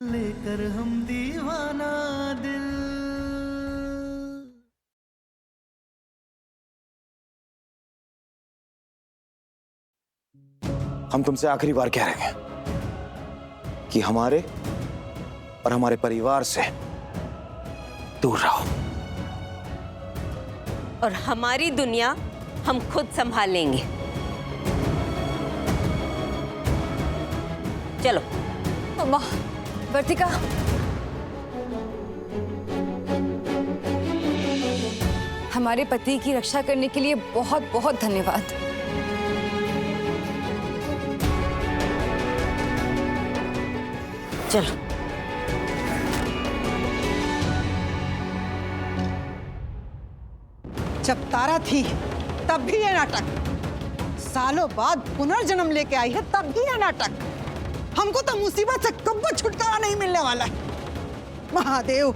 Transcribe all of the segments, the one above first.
लेकर हम दीवाना दिल। हम तुमसे आखिरी बार कह रहे हैं कि हमारे और हमारे परिवार से दूर रहो। और हमारी दुनिया हम खुद संभाल लेंगे। चलो। अम्मा, वर्तिका, हमारे पति की रक्षा करने के लिए बहुत बहुत धन्यवाद। चलो। जब तारा थी तब भी ये नाटक, सालों बाद पुनर्जन्म लेके आई है तब भी ये नाटक। हमको तो मुसीबत से कब्बो छुटकारा नहीं मिलने वाला है। महादेव,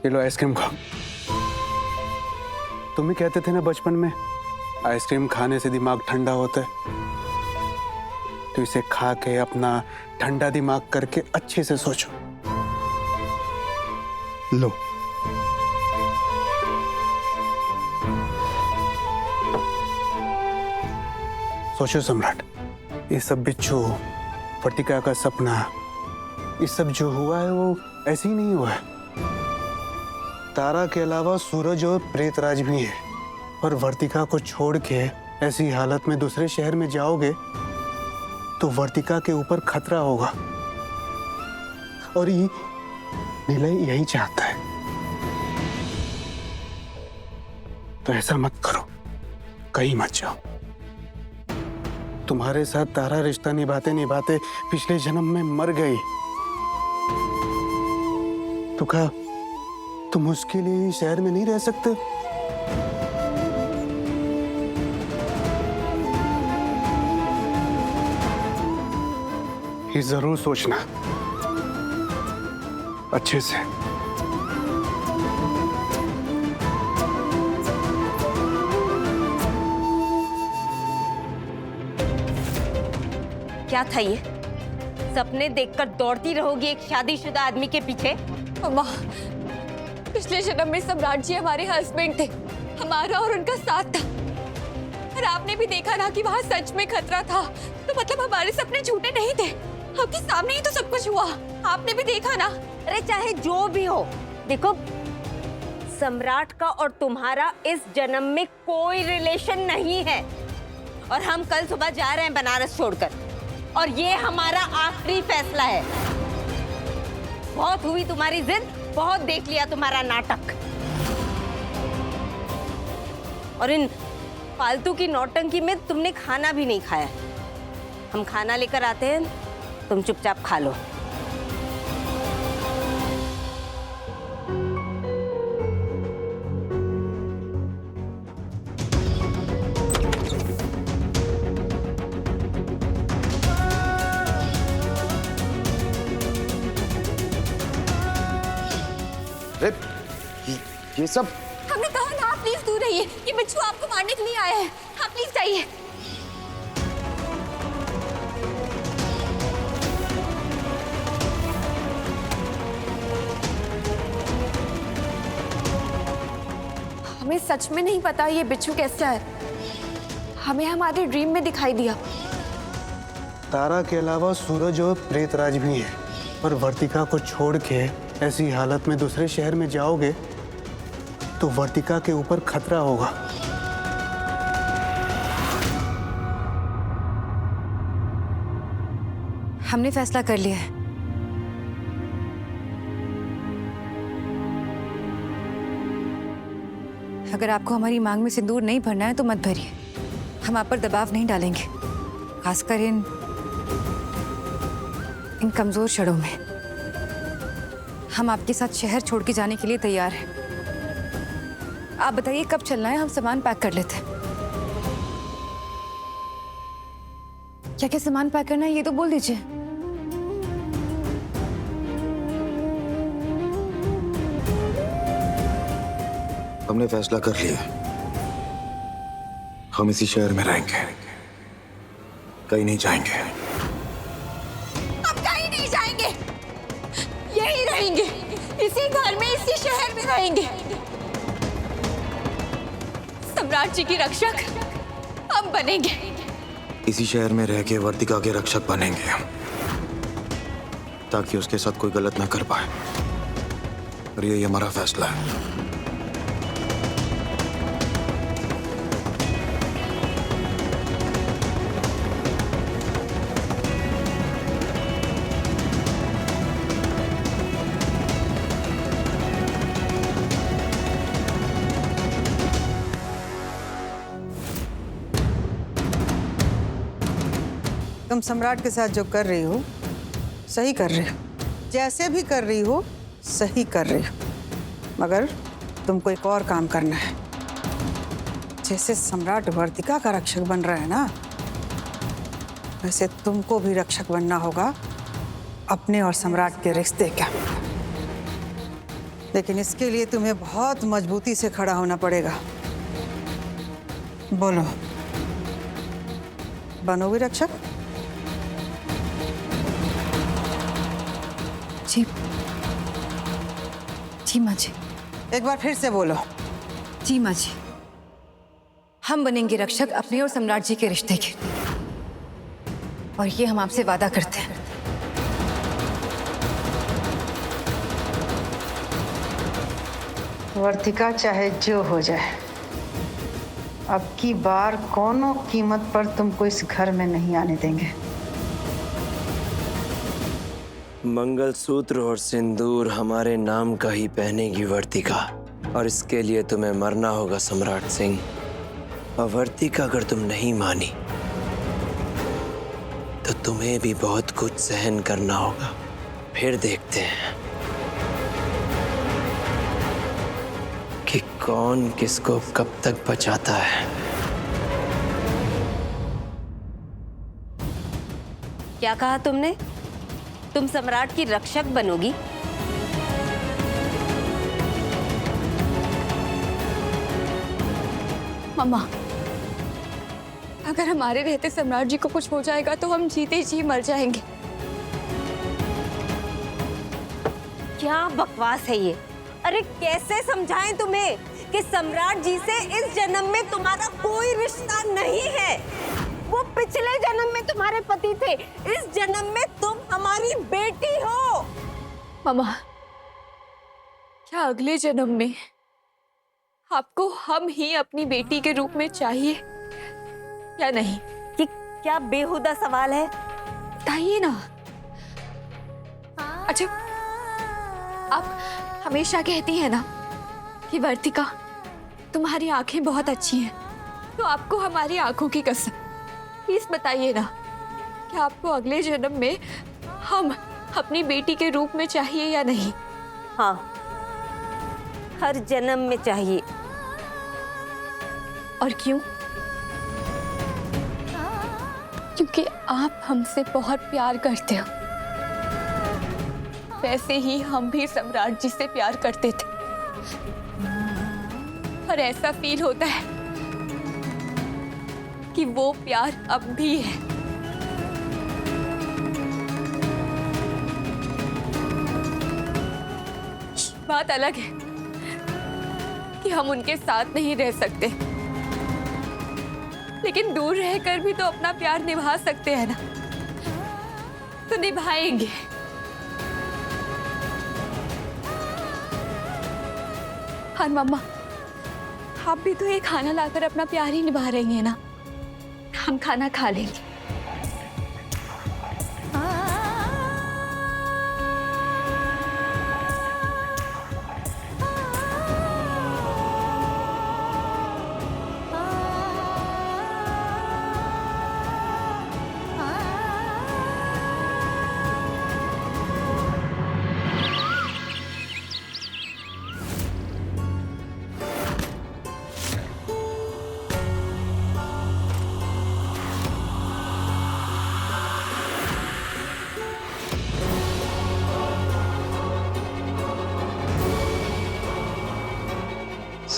ये लो आइसक्रीम खाओ। तुम ही कहते थे ना बचपन में आइसक्रीम खाने से दिमाग ठंडा होता है, तो इसे खा के अपना ठंडा दिमाग करके अच्छे से सोचो। लो। सोचो सम्राट, ये सब बिच्छू, वर्तिका का सपना, ये सब जो हुआ है वो ऐसे ही नहीं हुआ है। तारा के अलावा सूरज और प्रेतराज भी है, और वर्तिका को छोड़ के ऐसी हालत में दूसरे शहर में जाओगे तो वर्तिका के ऊपर खतरा होगा, और ये निलय यही चाहता है। तो ऐसा मत करो, कहीं मत जाओ। तुम्हारे साथ तारा रिश्ता निभाते निभाते पिछले जन्म में मर गई, तो क्या तुम उसके लिए शहर में नहीं रह सकते? ये जरूर सोचना अच्छे से। क्या था ये? सपने देखकर दौड़ती रहोगी एक शादीशुदा आदमी के पीछे? अम्मा, पिछले जन्म में सम्राट जी हमारे हस्बैंड थे, हमारा और उनका साथ था। और आपने भी देखा ना कि वहाँ सच में खतरा था, तो मतलब हमारे सपने झूठे नहीं थे। आपके सामने ही तो सब कुछ हुआ, आपने भी देखा ना। अरे चाहे जो भी हो, देखो सम्राट का और तुम्हारा इस जन्म में कोई रिलेशन नहीं है। और हम कल सुबह जा रहे हैं बनारस छोड़कर, और ये हमारा आखिरी फैसला है। बहुत हुई तुम्हारी जिद, बहुत देख लिया तुम्हारा नाटक, और इन फालतू की नौटंकी में तुमने खाना भी नहीं खाया। हम खाना लेकर आते हैं, तुम चुपचाप खा लो। ये सब हमने कहा ना, आप प्लीज दूर रहिए, ये बिच्छू आपको मारने के लिए आया है। आप प्लीज जाइए। हमें सच में नहीं पता ये बिच्छू कैसा है, हमें हमारे ड्रीम में दिखाई दिया। तारा के अलावा सूरज और प्रेतराज भी है, और वर्तिका को छोड़ के ऐसी हालत में दूसरे शहर में जाओगे तो वर्तिका के ऊपर खतरा होगा। हमने फैसला कर लिया है। अगर आपको हमारी मांग में सिंदूर नहीं भरना है तो मत भरिए, हम आप पर दबाव नहीं डालेंगे, खासकर इन कमजोर क्षणों में। हम आपके साथ शहर छोड़ के जाने के लिए तैयार हैं। आप बताइए कब चलना है, हम सामान पैक कर लेते हैं। क्या क्या सामान पैक करना है ये तो बोल दीजिए। हमने फैसला कर लिया, हम इसी शहर में रहेंगे, कहीं नहीं जाएंगे। हम कहीं नहीं जाएंगे, यही रहेंगे, इसी घर में, इसी शहर में रहेंगे। सम्राट जी की रक्षक हम बनेंगे। इसी शहर में रह के वर्तिका के रक्षक बनेंगे हम, ताकि उसके साथ कोई गलत ना कर पाए। और यही हमारा फैसला है। तुम सम्राट के साथ जो कर रही हो सही कर रही हो, जैसे भी कर रही हो सही कर रही हो, मगर तुमको एक और काम करना है। जैसे सम्राट वर्तिका का रक्षक बन रहा है ना, वैसे तुमको भी रक्षक बनना होगा अपने और सम्राट के रिश्ते का। लेकिन इसके लिए तुम्हें बहुत मजबूती से खड़ा होना पड़ेगा। बोलो, बनोगे रक्षक? जी जी माँ जी। एक बार फिर से बोलो। जी माँ जी, हम बनेंगे रक्षक अपने और सम्राट जी के रिश्ते के, और ये हम आपसे वादा करते हैं। वर्तिका चाहे जो हो जाए, अब की बार कोनो कीमत पर तुमको इस घर में नहीं आने देंगे। मंगलसूत्र और सिंदूर हमारे नाम का ही पहनेगी वर्तिका, और इसके लिए तुम्हें मरना होगा सम्राट सिंह। और वर्तिका अगर तुम नहीं मानी तो तुम्हें भी बहुत कुछ सहन करना होगा। फिर देखते हैं कि कौन किसको कब तक बचाता है। क्या कहा तुमने? तुम सम्राट की रक्षक बनोगी? मम्मा, अगर हमारे रहते सम्राट जी को कुछ हो जाएगा तो हम जीते जी मर जाएंगे। क्या बकवास है ये? अरे कैसे समझाएं तुम्हें कि सम्राट जी से इस जन्म में तुम्हारा कोई रिश्ता नहीं है। वो पिछले जन्म में तुम्हारे पति थे, इस जन्म में तुम हमारी बेटी हो। मम्मा, क्या अगले जन्म में आपको हम ही अपनी बेटी के रूप में चाहिए या नहीं? कि क्या बेहुदा सवाल है? बताइए ना। अच्छा, आप हमेशा कहती हैं ना कि वर्तिका तुम्हारी आंखें बहुत अच्छी हैं, तो आपको हमारी आंखों की कसम, प्लीज बताइए ना कि आपको अगले जन्म में हम अपनी बेटी के रूप में चाहिए या नहीं? हाँ, हर जन्म में चाहिए। और क्यों? क्योंकि आप हमसे बहुत प्यार करते हो, वैसे ही हम भी सम्राट जी से प्यार करते थे। और ऐसा फील होता है कि वो प्यार अब भी है। बात अलग है कि हम उनके साथ नहीं रह सकते, लेकिन दूर रहकर भी तो अपना प्यार निभा सकते हैं ना, तो निभाएंगे। हाँ मम्मा, आप भी तो ये खाना लाकर अपना प्यार ही निभा रही हैं ना। हम खाना खा लेंगे।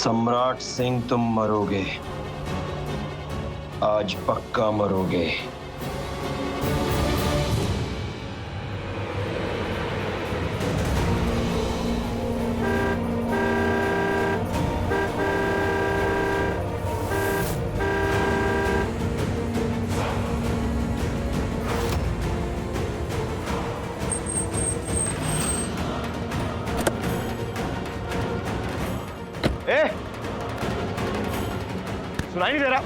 सम्राट सिंह, तुम मरोगे, आज पक्का मरोगे। ए, सुनाई नहीं दे रहा?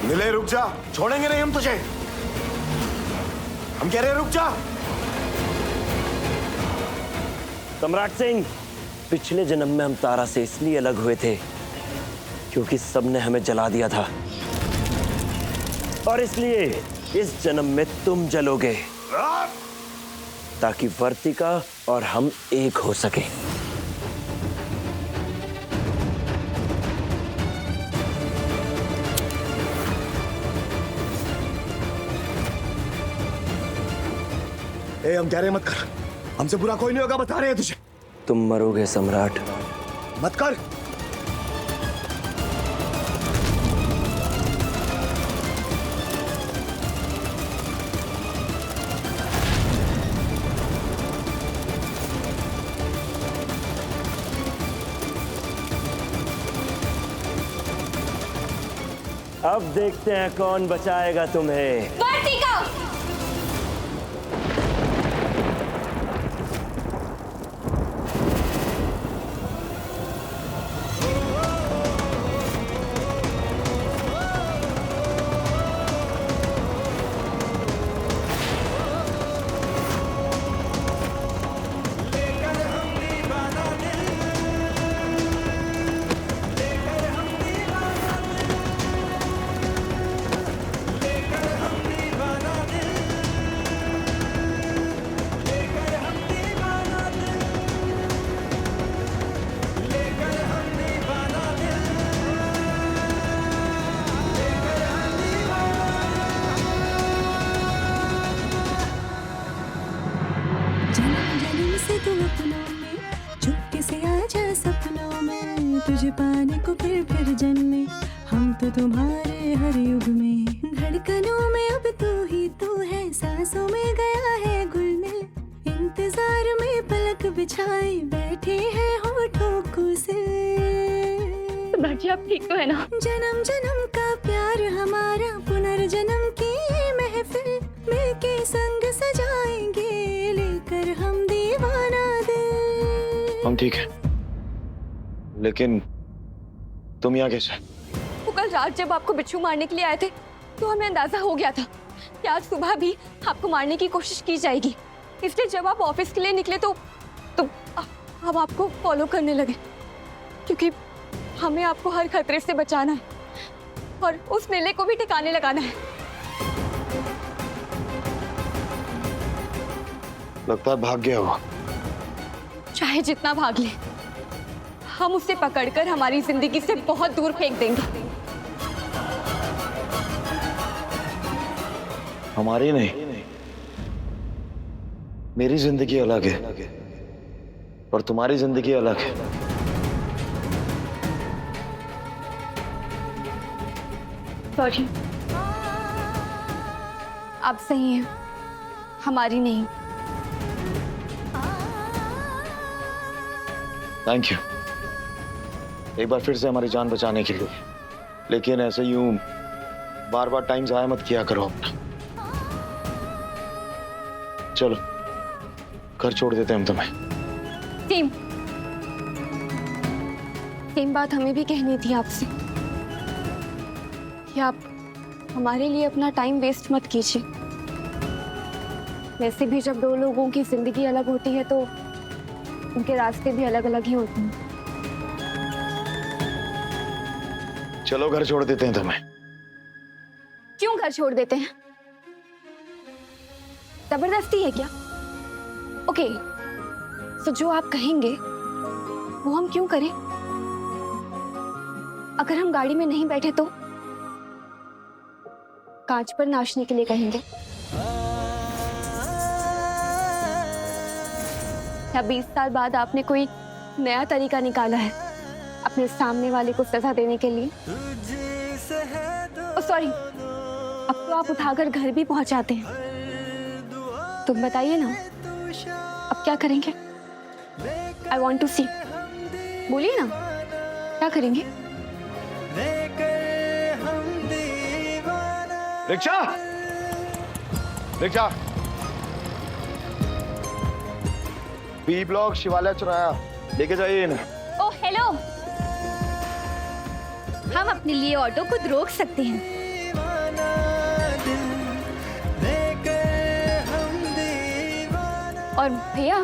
मिले, रुक जा, छोड़ेंगे नहीं हम तुझे। हम कह रहे हैं रुक जा। सम्राट सिंह, पिछले जन्म में हम तारा से इसलिए अलग हुए थे क्योंकि सबने हमें जला दिया था, और इसलिए इस जन्म में तुम जलोगे ताकि वर्तिका और हम एक हो सके। ए, हम कह रहे हैं मत कर, हमसे बुरा कोई नहीं होगा, बता रहे हैं तुझे। तुम मरोगे सम्राट। मत कर। अब देखते हैं कौन बचाएगा तुम्हें। वर्तिका! तुम अपनों में चुपके से आ जा सपनों में, तुझे पाने को फिर जन्मे हम तो तुम्हारे हर युग में। धड़कनों में अब तू ही तू है, सांसों में गया है घुल मिल, इंतजार में पलक बिछाए बैठे हैं होठों को से। सम्राट आप ठीक तो है ना? जन्म जन्म का प्यार हमारा, पुनर्जन्म की महफिल मिलके संग सजाएंगे, लेकर हम दीवाना दिल। हम ठीक है, लेकिन तुम यहाँ कैसे? वो कल रात जब आपको बिच्छू मारने के लिए आए थे तो हमें अंदाजा हो गया था कि आज सुबह भी आपको मारने की कोशिश की जाएगी, इसलिए जब आप ऑफिस के लिए निकले तो हम आपको फॉलो करने लगे, क्योंकि हमें आपको हर खतरे से बचाना है और उस नीले को भी ठिकाने लगाना है। लगता है भाग गया वो। चाहे जितना भाग ले, हम उसे पकड़कर हमारी जिंदगी से बहुत दूर फेंक देंगे। हमारी नहीं, मेरी जिंदगी अलग है और तुम्हारी जिंदगी अलग है। सॉरी, आप सही हैं, हमारी नहीं। थैंक यू एक बार फिर से हमारी जान बचाने के लिए, लेकिन ऐसे यूं बार बार टाइम जाया मत किया करो अपना। चलो घर छोड़ देते हैं हम तुम्हें। सेम बात हमें भी कहनी थी आपसे कि आप हमारे लिए अपना टाइम वेस्ट मत कीजिए। वैसे भी जब दो लोगों की जिंदगी अलग होती है तो उनके रास्ते भी अलग अलग ही होते हैं। चलो घर छोड़ देते हैं तुम्हें। क्यों घर छोड़ देते हैं? जबरदस्ती है क्या? ओके, तो जो आप कहेंगे वो हम क्यों करें? अगर हम गाड़ी में नहीं बैठे तो कांच पर नाचने के लिए कहेंगे, या 20 साल बाद आपने कोई नया तरीका निकाला है अपने सामने वाले को सजा देने के लिए। सॉरी, अब तो आप उठाकर घर भी पहुंचाते हैं। तुम बताइए ना, अब क्या करेंगे? आई वॉन्ट टू सी। बोलिए ना, क्या करेंगे? Rickshaw, rickshaw. बी ब्लॉक शिवालय चौराहा, लेके जाइए इन्हें। ओह हेलो, हम अपने लिए ऑटो खुद रोक सकते हैं। और भैया,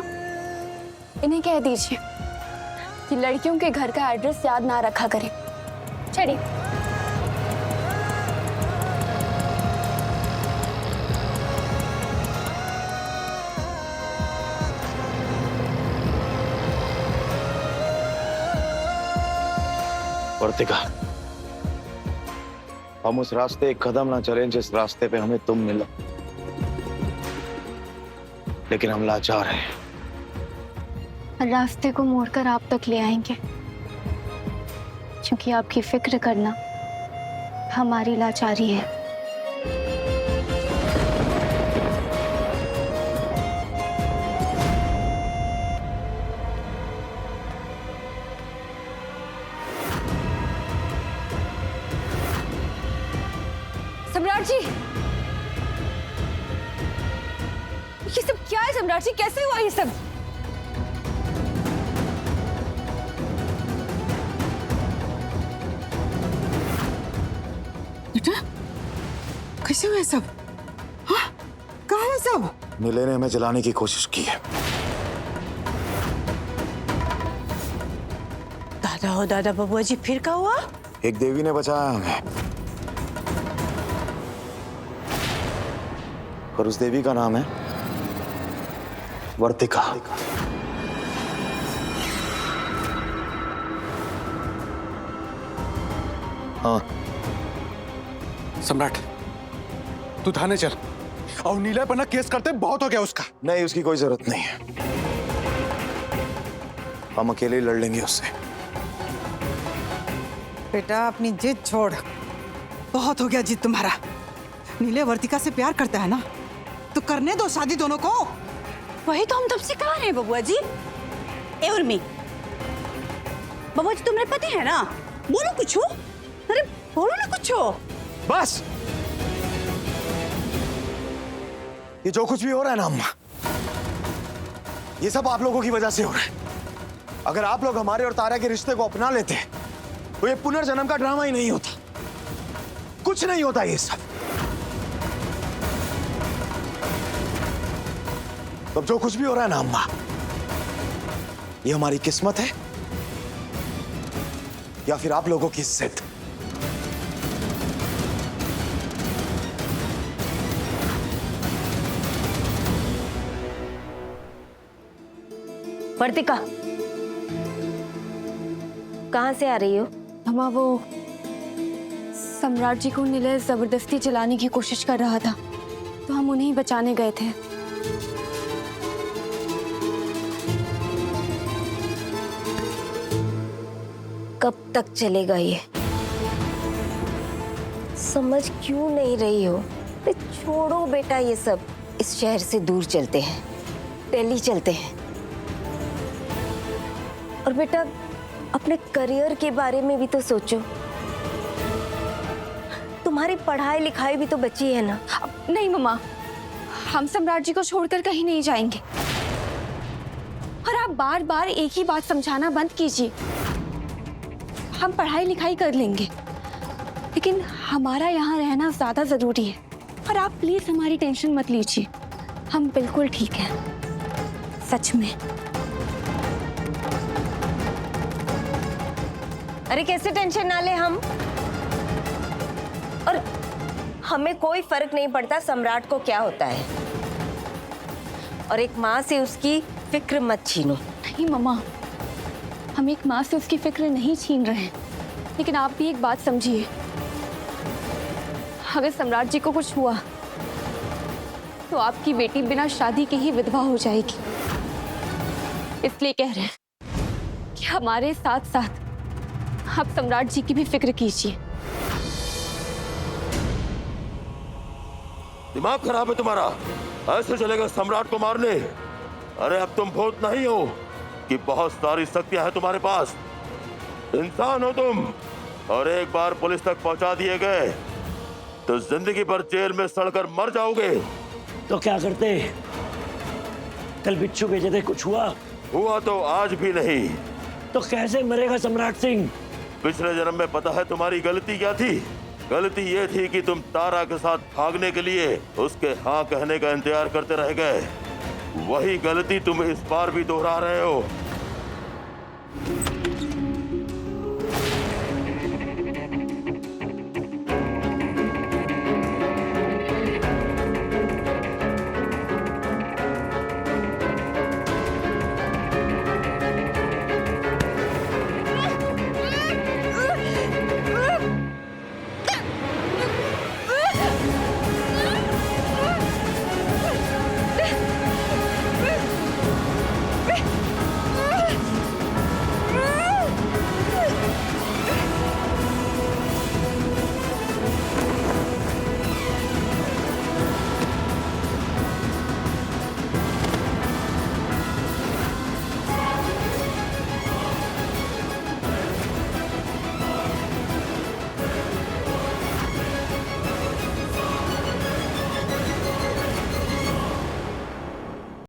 इन्हें कह दीजिए कि लड़कियों के घर का एड्रेस याद ना रखा करें। चलिए। वर्तिका, हम उस रास्ते एक कदम ना चलें जिस रास्ते पे हमें तुम मिला, लेकिन हम लाचार हैं। रास्ते को मोड़कर आप तक ले आएंगे, क्योंकि आपकी फिक्र करना हमारी लाचारी है। सम्राट जी, ये सब क्या है? सम्राट जी, कैसे हुआ ये सब? बेटा, कैसे हुआ सब? हाँ, कहाँ है सब? नीले ने हमें जलाने की कोशिश की है। दादा हो दादा, बबुआ जी, फिर क्या हुआ? एक देवी ने बचाया हमें, और उस देवी का नाम है वर्तिका। हाँ सम्राट, तू थाने चल और नीला पर ना केस करते बहुत हो गया उसका। नहीं, उसकी कोई जरूरत नहीं है, हम अकेले ही लड़ लेंगे उससे। बेटा, अपनी जिद छोड़, बहुत हो गया जिद तुम्हारा। नीले वर्तिका से प्यार करता है ना, तो करने दो शादी दोनों को। वही तो हम तब से कह रहे हैं बबुआ जी। ए उर्मी, बबुआ जी तुम्हारे पति है ना, बोलो कुछ हो। अरे बोलो ना कुछ हो। बस, ये जो कुछ भी हो रहा है ना अम्मा, ये सब आप लोगों की वजह से हो रहा है। अगर आप लोग हमारे और तारा के रिश्ते को अपना लेते तो ये पुनर्जन्म का ड्रामा ही नहीं होता, कुछ नहीं होता ये सब। अब जो कुछ भी हो रहा है ना अम्मा, ये हमारी किस्मत है या फिर आप लोगों की जिद। वर्तिका, कहाँ से आ रही हो? मामा, वो सम्राट जी को नीले जबरदस्ती जलाने की कोशिश कर रहा था, तो हम उन्हें ही बचाने गए थे। कब तक चलेगा ये? समझ क्यों नहीं रही हो? छोड़ो बेटा ये सब, इस शहर से दूर चलते हैं, दिल्ली चलते हैं। और बेटा, अपने करियर के बारे में भी तो सोचो, तुम्हारी पढ़ाई लिखाई भी तो बची है ना। नहीं मम्मा, हम सम्राट जी को छोड़कर कहीं नहीं जाएंगे। और आप बार बार एक ही बात समझाना बंद कीजिए। हम पढ़ाई लिखाई कर लेंगे, लेकिन हमारा यहाँ रहना ज्यादा जरूरी है। और आप प्लीज हमारी टेंशन मत लीजिए, हम बिल्कुल ठीक हैं, सच में। अरे कैसे टेंशन ना ले हम? और हमें कोई फर्क नहीं पड़ता सम्राट को क्या होता है। और एक माँ से उसकी फिक्र मत छीनो। नहीं मम्मा, हम एक माँ से उसकी फिक्र नहीं छीन रहे हैं। लेकिन आप भी एक बात समझिए, अगर सम्राट जी को कुछ हुआ तो आपकी बेटी बिना शादी के ही विधवा हो जाएगी। इसलिए कह रहे हैं कि हमारे साथ साथ आप सम्राट जी की भी फिक्र कीजिए। दिमाग खराब है तुम्हारा? ऐसे चलेगा सम्राट को मारने? अरे अब तुम भूत नहीं हो कि बहुत सारी शक्तियां हैं तुम्हारे पास। इंसान हो तुम, और एक बार पुलिस तक पहुंचा दिए गए तो जिंदगी भर जेल में सड़कर मर जाओगे। तो क्या करते? कल बिच्छू भेजे थे, कुछ हुआ? हुआ तो आज भी नहीं। तो कैसे मरेगा सम्राट सिंह? पिछले जन्म में पता है तुम्हारी गलती क्या थी? गलती ये थी कि तुम तारा के साथ भागने के लिए उसके हाँ कहने का इंतजार करते रह गए। वही गलती तुम इस बार भी दोहरा रहे हो।